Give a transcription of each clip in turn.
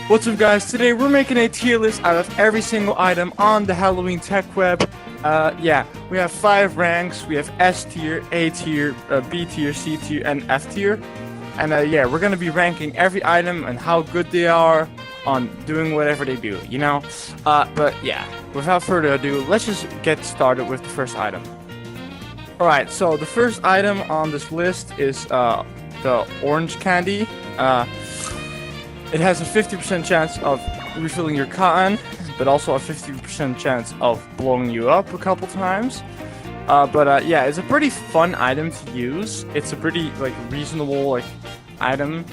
What's up, guys? Today we're making a tier list out of every single item on the Halloween tech web. Yeah, we have 5 ranks. We have S tier, A tier, B tier, C tier, and F tier. And yeah, we're gonna be ranking every item and how good they are on doing whatever they do, you know? But yeah, without further ado, let's just get started with the first item. Alright, so the first item on this list is the orange candy. It has a 50% chance of refilling your cotton, but also a 50% chance of blowing you up a couple times. Yeah, it's a pretty fun item to use. It's a pretty reasonable item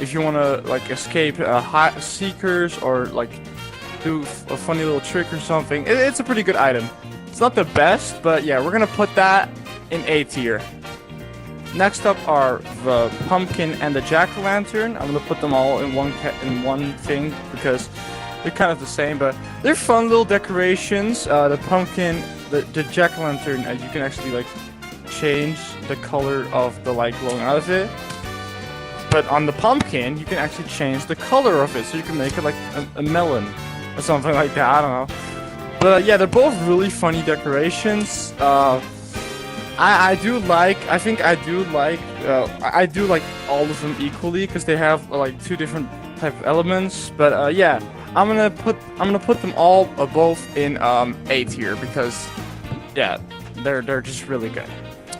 if you want to escape hot seekers or do a funny little trick or something. It's a pretty good item. It's not the best, but yeah, we're gonna put that in A tier. Next up are the pumpkin and the jack-o'-lantern. I'm gonna put them all in one thing because they're kind of the same, but they're fun little decorations. The pumpkin, the jack-o'-lantern, you can actually change the color of the light glowing out of it. But on the pumpkin, you can actually change the color of it, so you can make it like a melon or something like that. I don't know. But yeah, they're both really funny decorations. I do like all of them equally because they have 2 different type of elements. But yeah, I'm gonna put them all both in A tier because yeah, they're just really good.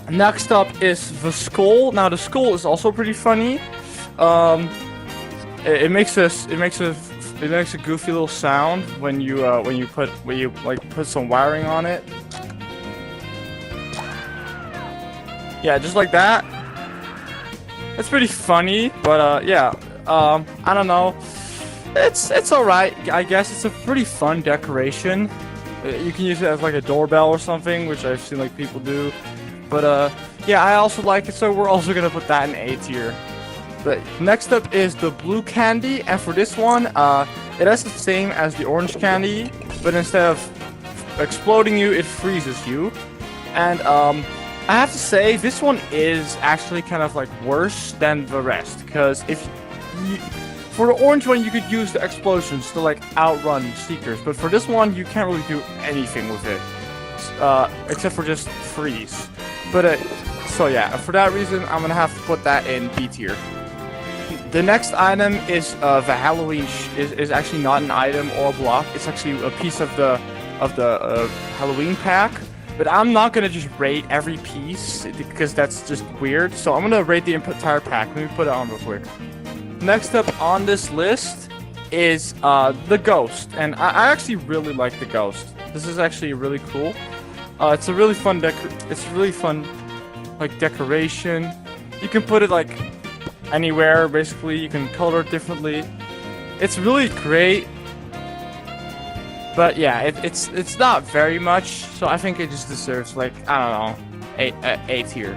Next up is the skull. Now the skull is also pretty funny. It makes a goofy little sound when you put some wiring on it. Yeah, just like that. It's pretty funny, but yeah, I don't know. It's alright. I guess it's a pretty fun decoration. You can use it as a doorbell or something, which I've seen people do. But yeah, I also like it, so we're also gonna put that in A tier. But next up is the blue candy, and for this one, it has the same as the orange candy, but instead of exploding you, it freezes you. And I have to say, this one is actually kind of worse than the rest, because for the orange one, you could use the explosions to outrun seekers, but for this one, you can't really do anything with it, except for just freeze. But so yeah, for that reason, I'm gonna have to put that in B tier. The next item is the Halloween is actually not an item or a block. It's actually a piece of the Halloween pack. But I'm not gonna just rate every piece because that's just weird. So I'm gonna rate the entire pack. Let me put it on real quick. Next up on this list is the ghost, and I actually really like the ghost. This is actually really cool. It's a really fun decoration. You can put it anywhere basically. You can color it differently. It's really great. But yeah, it's not very much, so I think it just deserves I don't know, A tier.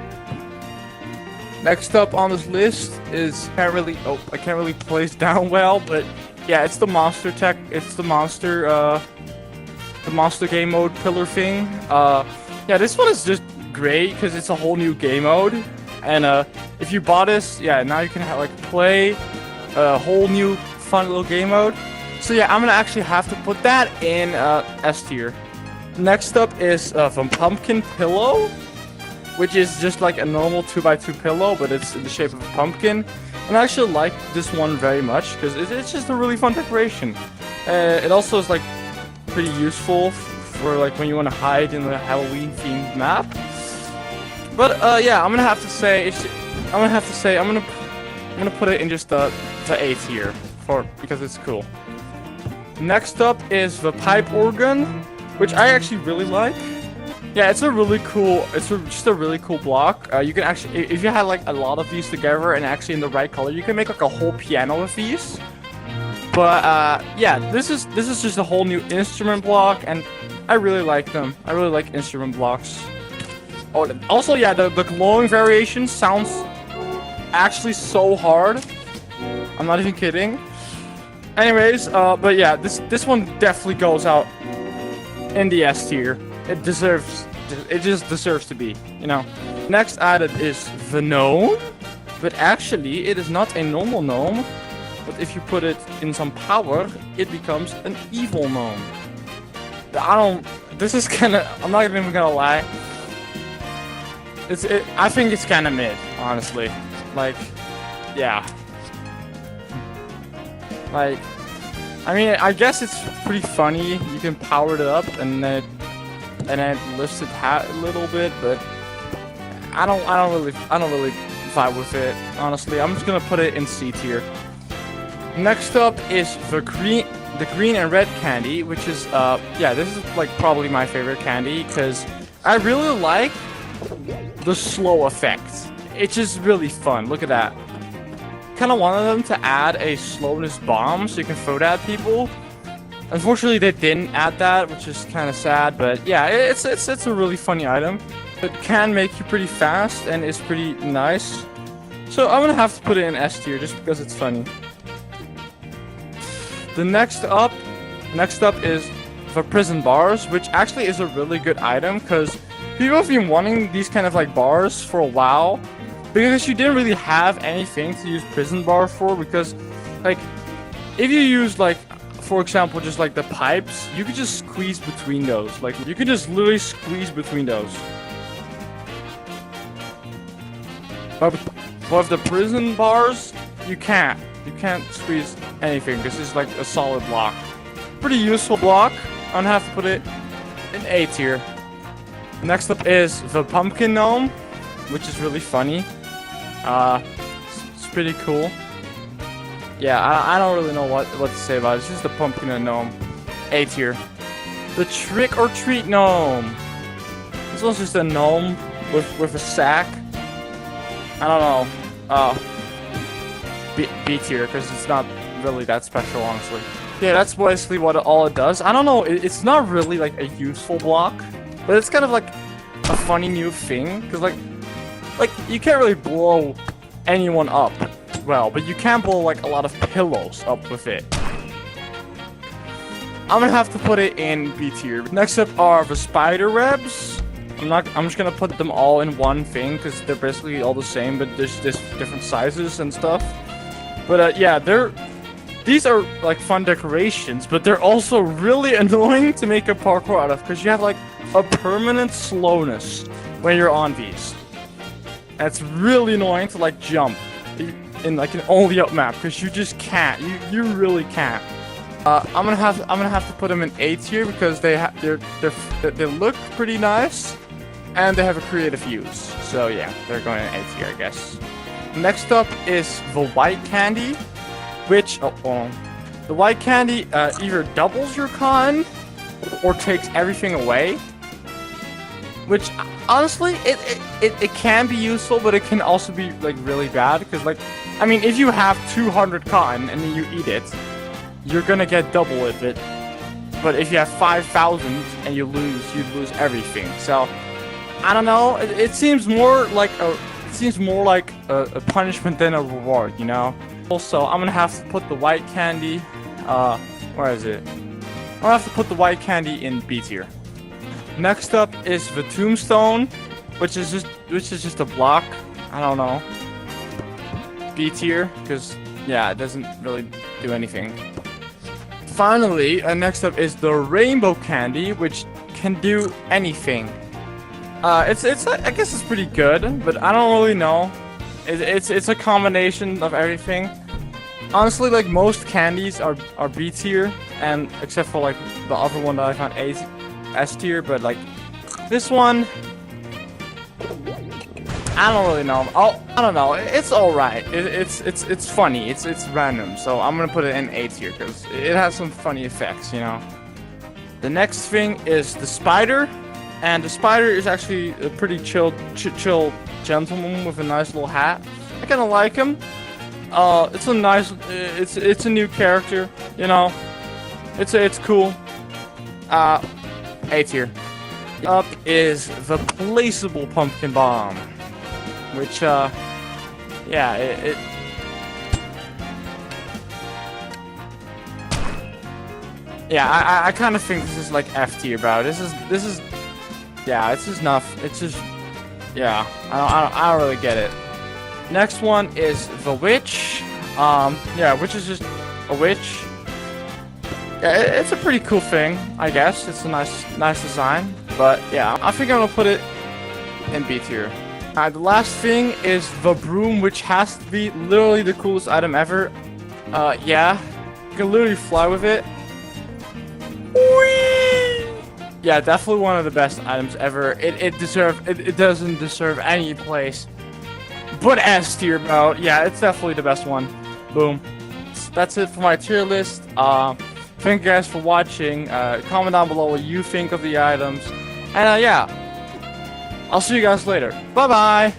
Next up on this list is I can't really place down well, but yeah, it's the monster tech. It's the monster game mode pillar thing. Yeah, this one is just great because it's a whole new game mode, and if you bought this, yeah, now you can play a whole new fun little game mode. So yeah, I'm gonna actually have to put that in S tier. Next up is the pumpkin pillow, which is just a normal 2x2 pillow, but it's in the shape of a pumpkin. And I actually like this one very much because it's just a really fun decoration. It also is pretty useful for when you want to hide in a Halloween themed map. But yeah, I'm gonna put it in just the A tier because it's cool. Next up is the pipe organ, which I actually really like. Yeah, it's just a really cool block. You can actually, if you had a lot of these together and actually in the right color, you can make a whole piano with these. But yeah, this is just a whole new instrument block, and I really like them. I really like instrument blocks. Oh, also yeah, the glowing variation sounds actually so hard. I'm not even kidding. Anyways, but yeah, this one definitely goes out in the S tier. It just deserves to be, you know. Next item is the gnome, but actually it is not a normal gnome. but if you put it in some power, it becomes an evil gnome. This is kinda, I'm not even gonna lie. I think it's kinda mid, honestly. Like, yeah. Like, I mean, I guess it's pretty funny. You can power it up and then it lifts it a little bit, but I don't really vibe with it, honestly. I'm just gonna put it in C tier. Next up is the green and red candy, which is yeah, this is like probably my favorite candy because I really like the slow effect. It's just really fun. Look at that. Kind of wanted them to add a slowness bomb so you can throw that at people. Unfortunately, they didn't add that, which is kind of sad. But yeah, it's a really funny item. It can make you pretty fast and is pretty nice. So I'm gonna have to put it in S tier just because it's funny. The next up is the prison bars, which actually is a really good item because people have been wanting these kind of like bars for a while. Because you didn't really have anything to use prison bar for, because like if you use like, for example, just like the pipes, you could just squeeze between those. Like you could just literally squeeze between those. But with the prison bars, you can't squeeze anything. This is like a solid block. Pretty useful block. I'm gonna have to put it in A tier. Next up is the pumpkin gnome, which is really funny. It's pretty cool. Yeah, I don't really know what to say about it. It's just a pumpkin and gnome. A tier. The trick or treat gnome. This one's just a gnome with a sack. I don't know. B tier, because it's not really that special, honestly. Yeah, that's basically what all it does. I don't know. It's not really like a useful block, but it's kind of like a funny new thing, because like you can't really blow anyone up well, but you can blow like a lot of pillows up with it. I'm gonna have to put it in B tier. Next up are the spider webs. I'm just gonna put them all in one thing because they're basically all the same, but there's just different sizes and stuff. But yeah, these are like fun decorations, but they're also really annoying to make a parkour out of because you have like a permanent slowness when you're on these. And it's really annoying to like jump in like an only up map because you just can't. You really can't. I'm gonna have to put them in A tier because they look pretty nice and they have a creative use. So yeah, they're going in A tier, I guess. Next up is the white candy, which the white candy either doubles your con or takes everything away. Which honestly, it can be useful, but it can also be like really bad because like, I mean, if you have 200 cotton and then you eat it, you're gonna get double of it. But if you have 5,000 and you lose everything. So I don't know. It seems more like a punishment than a reward, you know. Also, I'm gonna have to put the white candy. Where is it? I'm gonna have to put the white candy in B tier. Next up is the tombstone, which is just a block. I don't know. B tier, because yeah, it doesn't really do anything. Finally, next up is the rainbow candy, which can do anything. I guess it's pretty good, but I don't really know. It's a combination of everything. Honestly, like most candies are B tier, and except for like the other one that I found S tier, but like this one, I don't really know. I don't know. It's all right. It's funny. It's random. So I'm gonna put it in A tier because it has some funny effects, you know. The next thing is the spider, and the spider is actually a pretty chill gentleman with a nice little hat. I kind of like him. It's a nice. It's a new character, you know. It's cool. A tier. Up is the placeable pumpkin bomb, which yeah, yeah, I kind of think this is like F tier, bro. This is yeah, it's just not. It's just yeah, I don't really get it. Next one is the witch. Yeah, which is just a witch. Yeah, it's a pretty cool thing, I guess. It's a nice design. But yeah, I think I'm gonna put it in B tier. The last thing is the broom, which has to be literally the coolest item ever. Yeah, you can literally fly with it. Whee! Yeah, definitely one of the best items ever. It doesn't deserve any place but S tier, bro. Yeah, it's definitely the best one. Boom. That's it for my tier list. Thank you guys for watching. Comment down below what you think of the items. And yeah, I'll see you guys later. Bye bye.